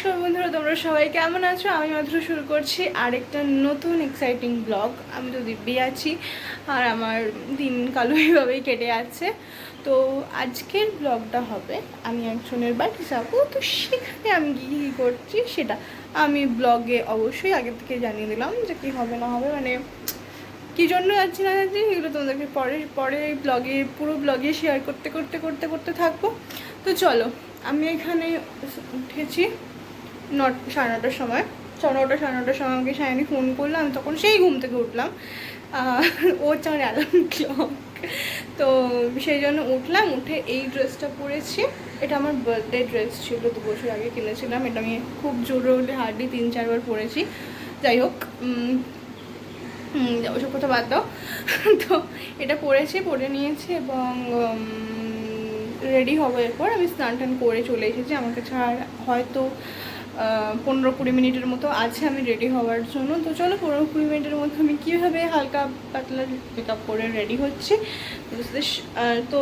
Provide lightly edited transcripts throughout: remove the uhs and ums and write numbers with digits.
নমস্কার বন্ধুরা, তোমরা সবাই কেমন আছো? আমি মাত্র শুরু করছি আরেকটা নতুন এক্সাইটিং ব্লগ। আমি তো দিব্যি আছি আর আমার দিন কালো এইভাবেই কেটে যাচ্ছে। তো আজকের ব্লগটা হবে আমি একজনের বাড়ি যাবো, তো সেখানে আমি কী করছি সেটা আমি ব্লগে অবশ্যই আগে থেকে জানিয়ে দিলাম যে কী হবে না হবে, মানে কী জন্য যাচ্ছি না যাচ্ছি এগুলো তোমাদেরকে পরে ব্লগে পুরো ব্লগে শেয়ার করতে করতে করতে করতে থাকবো। তো চলো, আমি এখানে উঠেছি 9:30টার সময়। 9:30 সময় আমাকে সায়নী ফোন করলো, আমি তখন সেই ঘুম থেকে উঠলাম। ও হচ্ছে আমার অ্যালার্ম ক্লক। তো সেই জন্য উঠলাম, উঠে এই ড্রেসটা পরেছি। এটা আমার বার্থডে ড্রেস ছিল, 2 বছর আগে কিনেছিলাম। এটা আমি খুব জোরে হলে হার্ডলি 3-4 বার পরেছি। যাই হোক, ওসব কথা বাদ দাও। তো এটা পরে নিয়েছি এবং রেডি হবো। এরপর আমি স্নান টান করে চলে এসেছি। আমার কাছে আর হয়তো 15-20 মিনিটের মতো আছে আমি রেডি হওয়ার জন্য। তো চলো, 15-20 মিনিটের মধ্যে আমি কীভাবে হালকা পাতলা মেকআপ করে রেডি হচ্ছি তো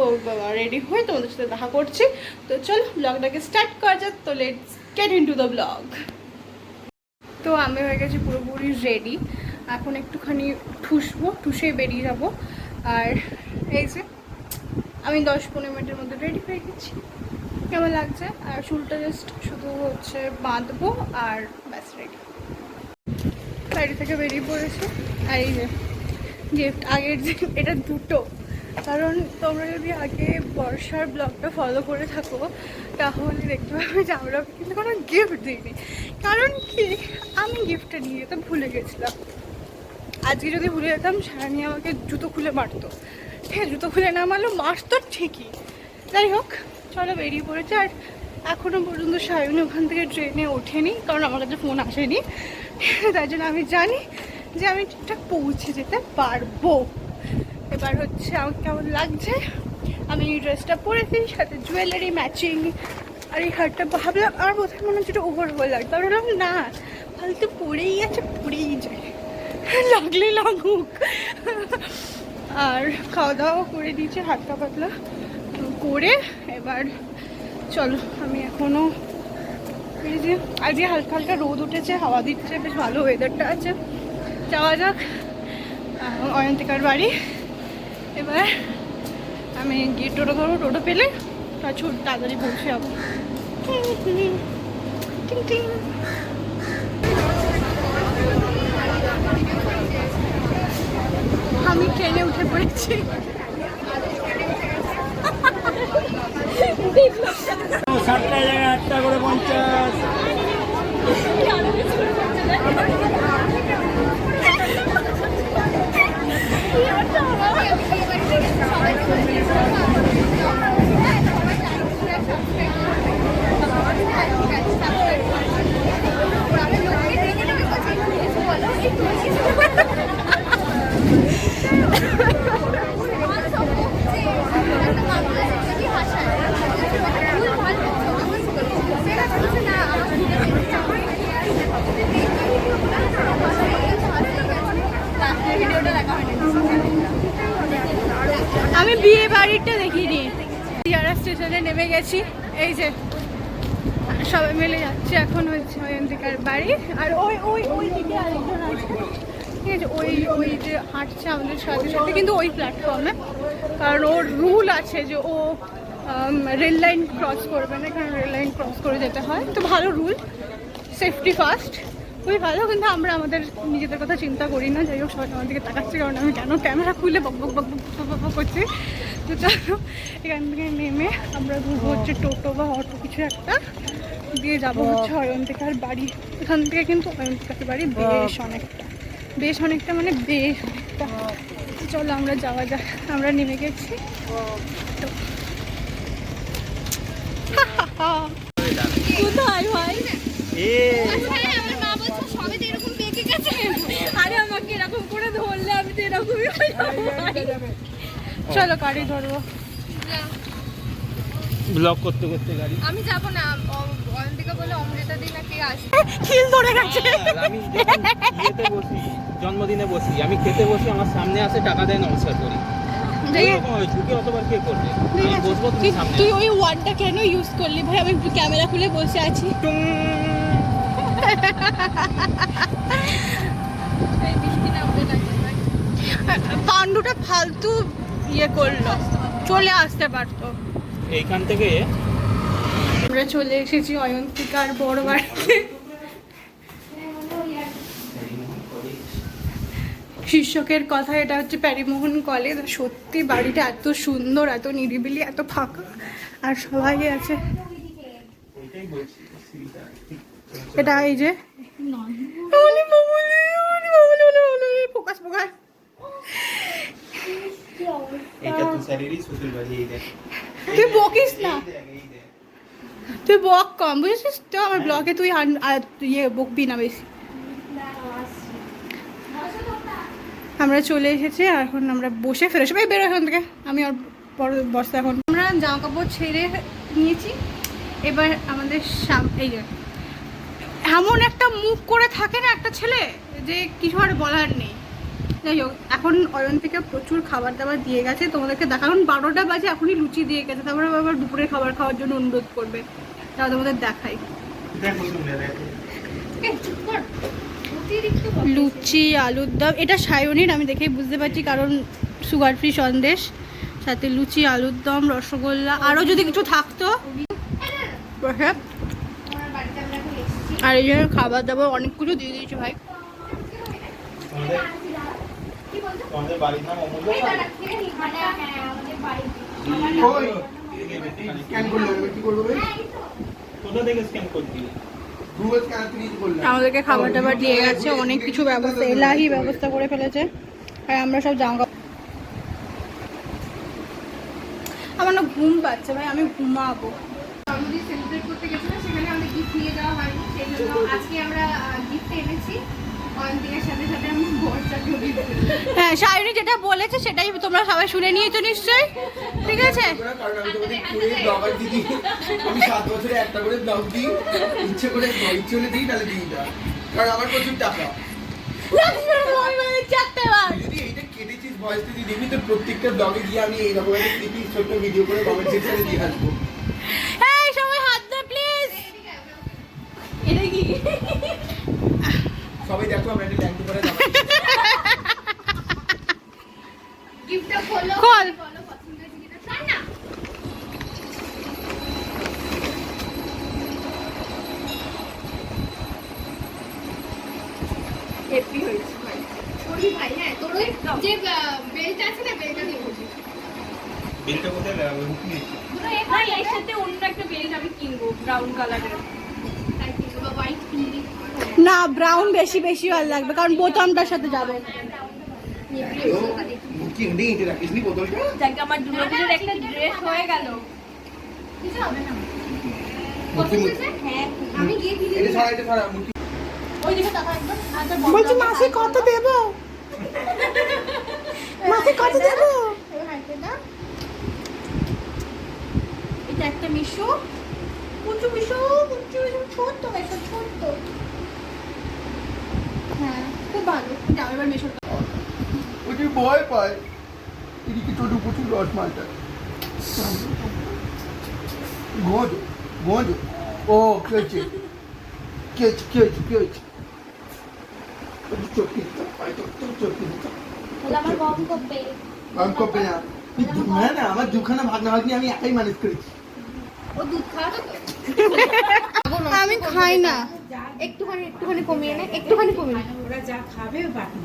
রেডি হয়ে তোমাদের সাথে দেখা করছি। তো চলো ব্লগটাকে স্টার্ট করা যাক। তো let's get into the blog. তো আমি হয়ে গেছি পুরোপুরি রেডি। এখন একটুখানি ঠুসে বেরিয়ে যাব। আর এই যে আমি 10-15 মিনিটের মধ্যে রেডি হয়ে গেছি। কেমন লাগছে? আর চুলটা জাস্ট শুধু হচ্ছে বাঁধবো আর ব্যাস রেডি। বাড়ি থেকে বেরিয়ে পড়েছি। আর এই যে গিফট, আগের যে এটা দুটো, কারণ তোমরা যদি আগে বর্ষার ব্লগটা ফলো করে থাকো তাহলে দেখতে পাবে যে আমরা কিন্তু কোনো গিফট দিইনি। কারণ কি, আমি গিফটটা নিয়ে যেতে ভুলে গেছিলাম। আজকে যদি ভুলে যেতাম সারানি আমাকে জুতো খুলে মারতো। হ্যাঁ, জুতো খুলে না মারলো, মারতো ঠিকই। যাই হোক, চলো বেরিয়ে পড়েছে। আর এখনও পর্যন্ত সায়নী ওখান থেকে ট্রেনে ওঠেনি, কারণ আমার কাছে ফোন আসেনি। তাই জন্য আমি জানি যে আমি ঠিকঠাক পৌঁছে যেতে পারবো। এবার হচ্ছে আমার কেমন লাগছে। আমি এই ড্রেসটা পরেছি, সাথে জুয়েলারি ম্যাচিং। আর এই হারটা ভাবলাম, আর বোধহয় মনে হচ্ছে এটা ওভার লাগে, তার বললাম না, ফালতু পরেই আছে, পরেই যায়, লাগলে লাগুক। আর খাওয়া দাওয়া করে দিয়েছে হালকা পাতলা করে। এবার চলো, আমি এখনও এই যে আজকে হালকা হালকা রোদ উঠেছে, হাওয়া দিচ্ছে, বেশ ভালো ওয়েদারটা আছে। যাওয়া যাক অয়ন্তিকার বাড়ি। এবার আমি গিয়ে টোটো ধরবো, টোটো পেলে তাড়াতাড়ি পৌঁছে যাবো। আমি ট্রেনে উঠে পড়েছি। সাতটায় জায়গায় 8টা করে 50। আমি বিয়ে বাড়িটা দেখিনি। যারা স্টেশনে নেমে গেছি, এই যে সবাই মিলে যাচ্ছে। এখন হচ্ছে অয়ন্তিকার বাড়ি। আর ওই ওই ওই দিকে আরেকজন আছে, ঠিক আছে, ওই যে হাঁটছে আমাদের সাথে সাথে, কিন্তু ওই প্ল্যাটফর্মে। কারণ ওর রুল আছে যে ও রেল লাইন ক্রস করবে না, কারণ রেল লাইন ক্রস করে যেতে হয়। তো ভালো রুল, সেফটি ফার্স্ট, খুবই ভালো। কিন্তু আমরা আমাদের নিজেদের কথা চিন্তা করি না। যাই হোক, সবাই আমার দিকে তাকাচ্ছে, কারণ আমি কেন ক্যামেরা খুলে বক করছি। তো চলো, এখান থেকে নেমে আমরা ঘুরবো হচ্ছে টোটো বা অটো কিছু একটা দিয়ে যাবো হচ্ছে অয়ন্তিকার বাড়ি। এখান থেকে কিন্তু অয়ন্তিকার বাড়ি বেশ অনেকটা মানে বেশ অনেকটা। চলো আমরা যাওয়া যাক। আমরা নেমে গেছি। কোথায় ভাই? আরে আমাকে এরকম করে ধরলে আমি তো এরকমই হয়ে যাবো। চলো গাড়ি ধরবো। ব্লগ করতে করতে গাড়ি। আমি যাবো না, অয়ন্তিকা বলে অমৃতা দি নাকি আসবে। খিল ধরে গেছে। আমি খেতে বসি, জন্মদিনে বসি, আমি খেতে বসি, আমার সামনে আসে, টাকা দেয়, নমস্কার করি। ঝুঁকে অতবার কে করবে? আমি বসবো, তুমি সামনে। তুই ওই ওয়ার্ডটা কেন ইউজ করলি ভাই? আমি ক্যামেরা খুলে বসে আছি। পাণ্ডুটা ফালতু ইয়ে করলো, চলে আসতে পারতো। এইখান থেকে আমরা চলে এসেছি অয়ন্তিকার বড় বাড়িতে। শীর্ষকের কথা, এটা হচ্ছে প্যারিমোহন কলেজ। সত্যি বাড়িটা এত সুন্দর, এত নিরিবিলি, এত ফাঁকা, আর সবাই আছে। এটা এই যে ফোকাস ফোকাস, তুই বকিস না, তুই বক কম, বুঝেছিস তো? আমার ব্লগে তুই ইয়ে বকবি না বেশি। আমরা চলে এসেছি, আর এখন আমরা বসে ফেরে সবাই বেরো এখান থেকে। আমি আর বড় বস্তা, এখন আমরা জামা কাপড় ছেড়ে নিয়েছি। এবার আমাদের এই যে এমন একটা মুখ করে থাকে না একটা ছেলে, যে কিছু আর বলার নেই। যাই হোক, এখন অয়ন্তিকা প্রচুর খাবার দাবার দিয়ে গেছে তোমাদেরকে দেখা। এখন 12টা বাজে, এখনই লুচি দিয়ে গেছে, তারপরে আবার দুপুরে খাবার খাওয়ার জন্য অনুরোধ করবে, তাহলে তোমাদের দেখাই। লুচি, আলুর দম, এটা সায়নীর, আমি দেখেই বুঝতে পারছি, কারণ সুগার ফ্রি সন্দেশ, সাথে লুচি, আলুর দম, রসগোল্লা, আরও যদি কিছু থাকতো। আর এই জন্য খাবার দাবার অনেক কিছু দিয়ে দিয়েছে ভাই। আমাদেরকে খাবার টাবার দিয়ে গেছে, অনেক কিছু ব্যবস্থা, এলাহি ব্যবস্থা করে ফেলেছে। আর আমরা সব জামা কাপড়, আমার না ঘুম পাচ্ছে ভাই, আমি ঘুমাবো। জন্মদিন সেলিব্রেট করতে গেছিলাম, সেখানে আমাদের গিফট নিয়ে যাওয়া হয়নি, সেই জন্য আজকে আমরা গিফট এনেছি। অয়ন্তিকার সাথে সাথে আমি বর্ষাকেও গিফট এনেছি। হ্যাঁ, সায়নী যেটা বলেছে সেটাই তোমরা সবাই শুনে নিয়েছো নিশ্চয়ই, ঠিক আছে? কারণ আমি তোমাদের কুড়িয়ে ব্লগার দিদি, আমি 7 বছরে একটা করে ব্লগ দিই, ইচ্ছে করে ইচ্ছে হলে দিই, তাহলে দিই না, কারণ আমার প্রচুর টাকা। যদি এইটা কেটেছিস ভয়েস দিদি দেখবি, তো প্রত্যেকটা ব্লগে গিয়ে আমি এইরকম একটা ক্লিপিং ছোট্ট ভিডিও করে কমেন্ট সেকশনে দিয়ে আসবো। এই সবাই হাত দাও প্লিজ। এটা কি? সবাই দেখো আমরা একটা ট্যাঙ্কি করে দাম। গিফটটা খোলো, খোল। বলো পছন্দ হয়েছে কিনা। শোন না, হ্যাপি হয়েছে ভাই। সরি ভাই, হ্যাঁ তোর ওই যে বেলটা আছে না, বেলটা দিয়ে বলছি। বিলটা কোথায় লাগাবো? ভাই এর সাথে অন্য একটা বেল্ট আমি কিনবো, ব্রাউন কালারের। তাই কিনবো, বা হোয়াইট কিনবি। না, ব্রাউন বেশি বেশি ভালো লাগবে, কারণ বোতামটার সাথে যাবে। মুখি হেঁটে হেঁটে রাখিস নি বোতলটা। যাকে আমার দুর্গাপুজোর একটা ড্রেস হয়ে গেল। কিছু হবে না। পছন্দ হয়েছে? হ্যাঁ, আমি গিয়ে কিনে এটা ছাড়া, এটা ছাড়া মুখি। ওই দিকে টাকা একদম। আচ্ছা, বলছি মাসে কত দেব, মাসে কত দেব? এটা একটা মিশো, কুচু মিশো, ছোট্ট মিশো, ছোট্ট। হ্যাঁ, খুব ভালো। যাও এবার মিশোটা। ওটি ভয় পায়, এদিকে ছোট প্রচুর রস মালটা। গোজ গোজ, ও কি হচ্ছে, কি হচ্ছে, কি হচ্ছে, কি হচ্ছে? চোখ কিনতে পাই তো, চোখ কিনতে আমার কম করবে। আমি কপে না, না আমার দুখানা ভাগনা ভাগনি আমি একাই ম্যানেজ করেছি। ও দুধ খাওয়াতো তো? আমি খাই না। একটুখানি একটুখানি কমিয়ে নে, একটুখানি কমিয়ে নে। ওরা যা খাবে বাকি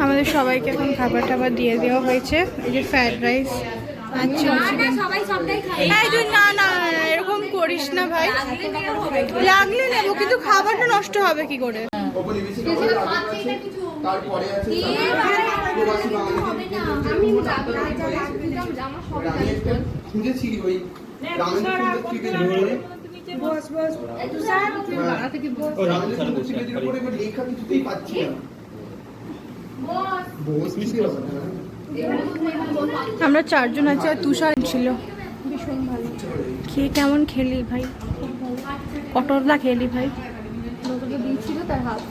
আমাদের সবাইকে এখন খাবার টাবার দিয়ে দেওয়া হয়েছে। এই যে ফ্রাইড রাইস, আচ্ছা সবাই সবটাই খায়। এই তুই না না এরকম করিস না ভাই, লাগলে নেবো, কিন্তু খাবারটা নষ্ট হবে কি করে? ঔপনিবেশিক আমাদের আগে আছে, তারপরে আছে প্রবাসী বাঙালিদের আমি আমি একটা খুঁজেছি ওই রামেন্দ্র ত্রিবেদীর উপরে, বস বস রামেন্দ্র ত্রিবেদীর উপরে এবার লেখা কিছুতেই পাচ্ছি না। বস কি হবে না? আমরা 4 জন আছি, আর তুষার ছিল। ভীষণ ভালো খেয়ে, কেমন খেলি ভাই? পটলদা খেলি ভাই, লোকটা দিয়েছিল তার হাত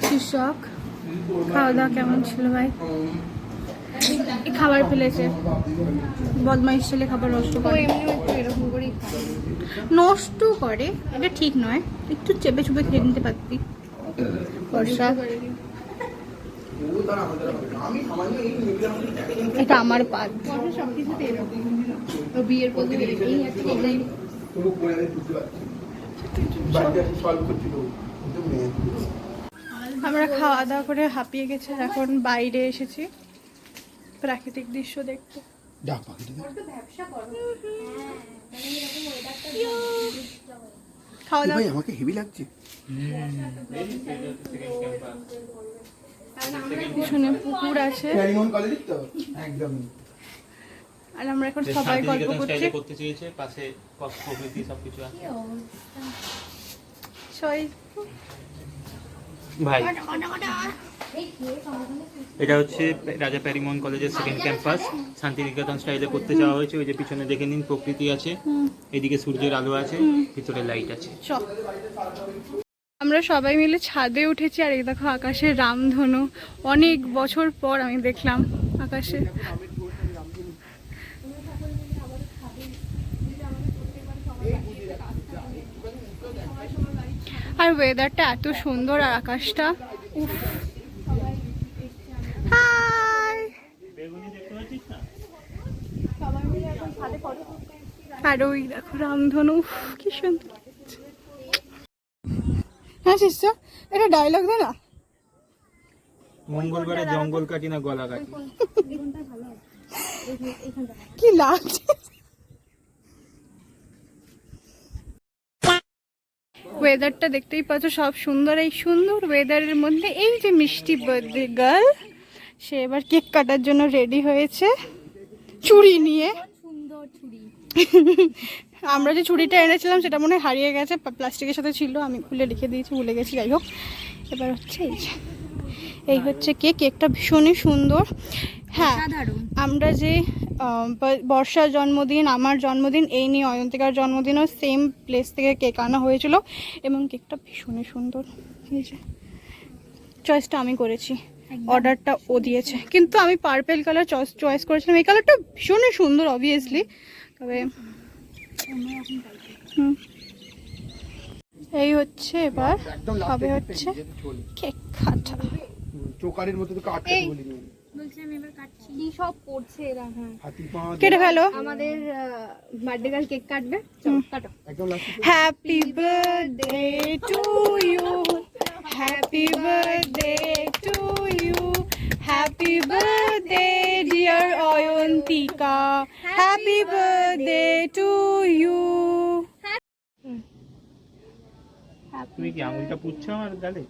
শীর্ষক খাওয়া দাওয়া কেমন ছিল ভাই? এই খাবার ফেলেছে, বদমাইশ ছেলে খাবার নষ্ট তো করে। এমনিও একটু এরকম করেই খাই। নষ্ট করে, এটা ঠিক নয়, একটু চেপে চুপে খেয়ে নিতে পারতি। বর্ষা, এটা আমার পাত। বর্ষা সব কিছুতে এরকম। ও বিয়ের পর থেকে এই একটা ডিজাইন। পুরো পরে আমি বুঝতে পারছি বাড়িতে এসে সলভ করছিল কিন্তু মেয়ে আমরা খাওয়া দাওয়া করে হাঁপিয়ে গেছে, আর এখন বাইরে এসেছি প্রাকৃতিক দৃশ্য দেখতে। ডাক পাখি খাওয়া দাওয়া ভাই আমাকে হেভি লাগছে পিছনে পুকুর আছে, প্যারিমন কলেজ তো একদম আর আমরা এখন সবাই গল্প করছি। করতে চেয়েছে, পাশে প্রকৃতি সবকিছু আছে। সবাই ভাই এটা হচ্ছে রাজা প্যারিমন কলেজের সেকেন্ড ক্যাম্পাস, শান্তিনিকেতন স্টাইলে করতে যাওয়া হয়েছে। ওই যে পিছনে দেখে নিন, প্রকৃতি আছে, এদিকে সূর্যের আলো আছে, ভিতরে লাইট আছে। চল। আমরা সবাই মিলে ছাদে উঠেছি, আর এই দেখো আকাশে রামধনু। অনেক বছর পর আমি দেখলাম আকাশে। আর ওয়েদারটা এত সুন্দর, আর আকাশটা উফ। হাই, আর ওই দেখো রামধনু, উফ, কি সুন্দর লাগছে। হ্যাঁ শিষ্য, এটা ডায়লগ দে না। মঙ্গলবারে জঙ্গল কাটি না গলা কাটি। কি লাগছে। ওয়েদারটা দেখতেই পাচ্ছ, সব সুন্দর। এই সুন্দর ওয়েদারের মধ্যে এই যে মিষ্টি বার্থডে গার্ল, সে এবার কেক কাটার জন্য রেডি হয়েছে চুড়ি নিয়ে। আমরা যে ছুরিটা এনেছিলাম সেটা মনে হয় হারিয়ে গেছে, প্লাস্টিকের সাথে ছিল, আমি খুলে রেখে দিয়েছি, ভুলে গেছি। যাই হোক, এবার হচ্ছে এই হচ্ছে কেকটা ভীষণই সুন্দর। হ্যাঁ, আমরা যে বর্ষার জন্মদিন, আমার জন্মদিন, এই নিয়ে অয়ন্তিকার জন্মদিনও সেম প্লেস থেকে কেক আনা হয়েছিল, এবং কেকটা ভীষণই সুন্দর। এই যে চয়েসটা আমি করেছি, অর্ডারটা ও দিয়েছে, কিন্তু আমি পার্পেল কালার চয়েস করেছিলাম। এই কালারটা ভীষণই সুন্দর অবভিয়াসলি, তবে এই হচ্ছে এবার হবে হচ্ছে কেক কাটা। চোকারের মতো তো কাটতে বলি বলছি আমি এবার কাটছি। কি সব করছে এরা? হ্যাঁ, হাতি পা কেটে ফেলো। আমাদের বার্থডে গার্ল কেক কাটবে, চলো কাটো। একদম last happy birthday to you, happy birthday to you, happy birthday dear Ayantika, happy birthday to you. তুমি কি আঙুলটা পুচ্ছো আমার গালে?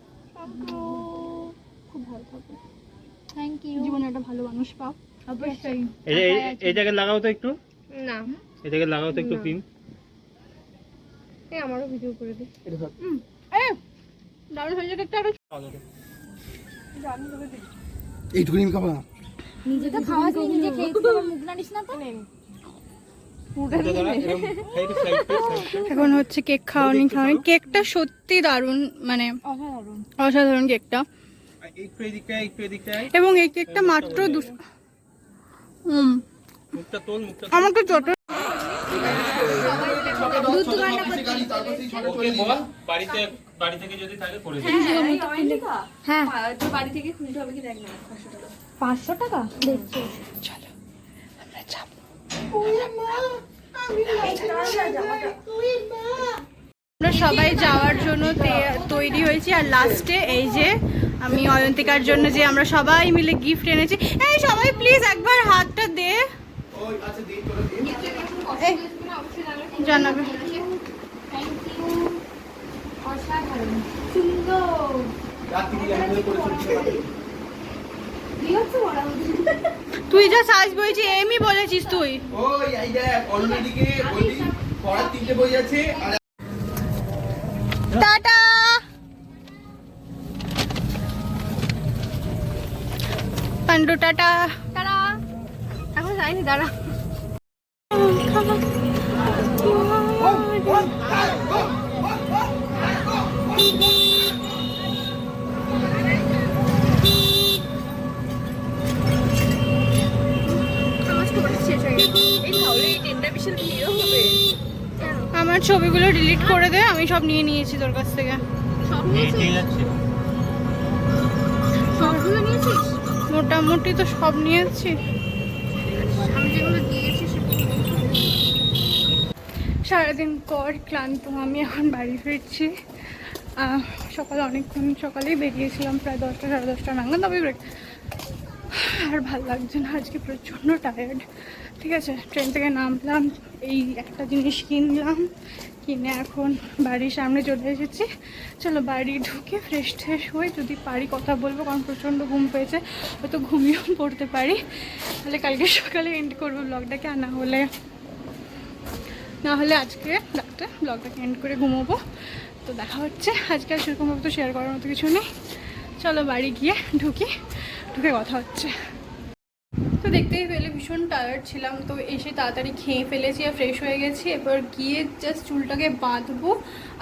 খুব ভালো থাকো, থ্যাংক ইউ। জীবনে একটা ভালো মানুষ পাও। অবশ্যই। এই জায়গায় লাগাও তো একটু, না এই জায়গায় লাগাও তো একটু ক্রিম। এই আমারও ভিডিও করে দে। এটা ধর দারুণ হয়ে যাবে একটা। এই ক্রিম খাবা নিজে তো খাওয়া যায়, নিজে খেয়েছি, আমার মুখ নাড়িস না তো। এখন হচ্ছে কেক খাওয়ানি। কেকটা সত্যি দারুণ, মানে অসাধারণ কেকটা। একটু এদিকটা, একটু এদিকটা। এবং এই কেকটা মাত্র মুখটা তোল, মুখটা আমার তো ছোট। ওকে বল, বাড়ি থেকে যদি থাকে করে দিই। হ্যাঁ, তো বাড়ি থেকে খুলতে হবে কি দেখ না, 500 টাকা দেখছি। চলো আমরা যাব। আমরা সবাই যাওয়ার জন্য তৈরি হয়েছি, আর লাস্টে এই যে আমি অয়ন্তিকার জন্য যে আমরা সবাই মিলে গিফট এনেছি। এই সবাই প্লিজ একবার হাতটা দে, জানাবে। তুই যা সাজ বইছি এমনি বলেছিস তুই। ওই এই দেখ অলরেডি কে বলি পড়ার 3টে বই আছে আর টাটা। পান্ডু টাটা। তারা এখন যাইনি, দাঁড়া। এডিট করে দে, আমি সব নিয়ে নিয়েছি তোর কাছ থেকে। সব এই নিয়েছিস? ঠিক আছে সবগুলো নিয়েছিস? মোটামুটি তো সব নিয়েছি। আমি যেগুলো দিয়েছি সেগুলো সারাদিন পর ক্লান্ত আমি এখন বাড়ি ফিরছি। সকালে অনেকক্ষণ সকালেই বেরিয়েছিলাম, প্রায় 10টা সাড়ে 10টা নাগাদ। তবে আর ভাল লাগছে না, আজকে প্রচণ্ড টায়ার্ড। ঠিক আছে, ট্রেন থেকে নামলাম, এই একটা জিনিস কিনলাম, কিনে এখন বাড়ির সামনে চলে এসেছি। চলো বাড়ি ঢুকে ফ্রেশ ট্রেশ হয়ে যদি পারি কথা বলবো, কারণ প্রচণ্ড ঘুম পেয়েছে, হয়তো ঘুমিয়েও পড়তে পারি। তাহলে কালকে সকালে এন্ড করবো ব্লগটাকে, আর না হলে আজকে রাতে ব্লগটাকে এন্ড করে ঘুমোবো। তো দেখা হচ্ছে, আজকে আর সেরকমভাবে তো শেয়ার করার মতো কিছু নেই। চলো বাড়ি গিয়ে ঢুকে কথা হচ্ছে। তো দেখতেই পেলে ভীষণ টায়ার্ড ছিলাম, তো এসে তাড়াতাড়ি খেয়ে ফেলেছি আর ফ্রেশ হয়ে গেছি। এবার গিয়ে জাস্ট চুলটাকে বাঁধবো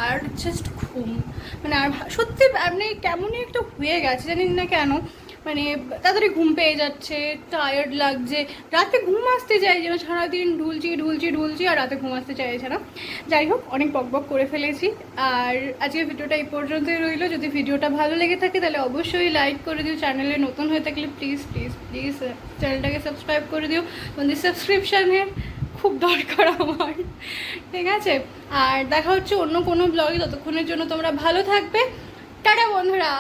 আর জাস্ট ঘুম। মানে আর সত্যি আপনি কেমনই একটা হয়ে গেছে জানি না কেন, মানে তাড়াতাড়ি ঘুম পেয়ে যাচ্ছে, টায়ার্ড লাগছে, রাতে ঘুম আসতে চাই যেন, সারাদিন ঢুলছি আর রাতে ঘুম আসতে চাইছে না। যাই হোক, অনেক বকবক করে ফেলেছি, আর আজকের ভিডিওটা এই পর্যন্তই রইলো। যদি ভিডিওটা ভালো লেগে থাকে তাহলে অবশ্যই লাইক করে দিও, চ্যানেলে নতুন হয়ে থাকলে প্লিজ চ্যানেলটাকে সাবস্ক্রাইব করে দিও। তোমাদের সাবস্ক্রিপশানের খুব দরকার আমার, ঠিক আছে? আর দেখা হচ্ছে অন্য কোনো ব্লগে, ততক্ষণের জন্য তোমরা ভালো থাকবে। টাটা বন্ধুরা।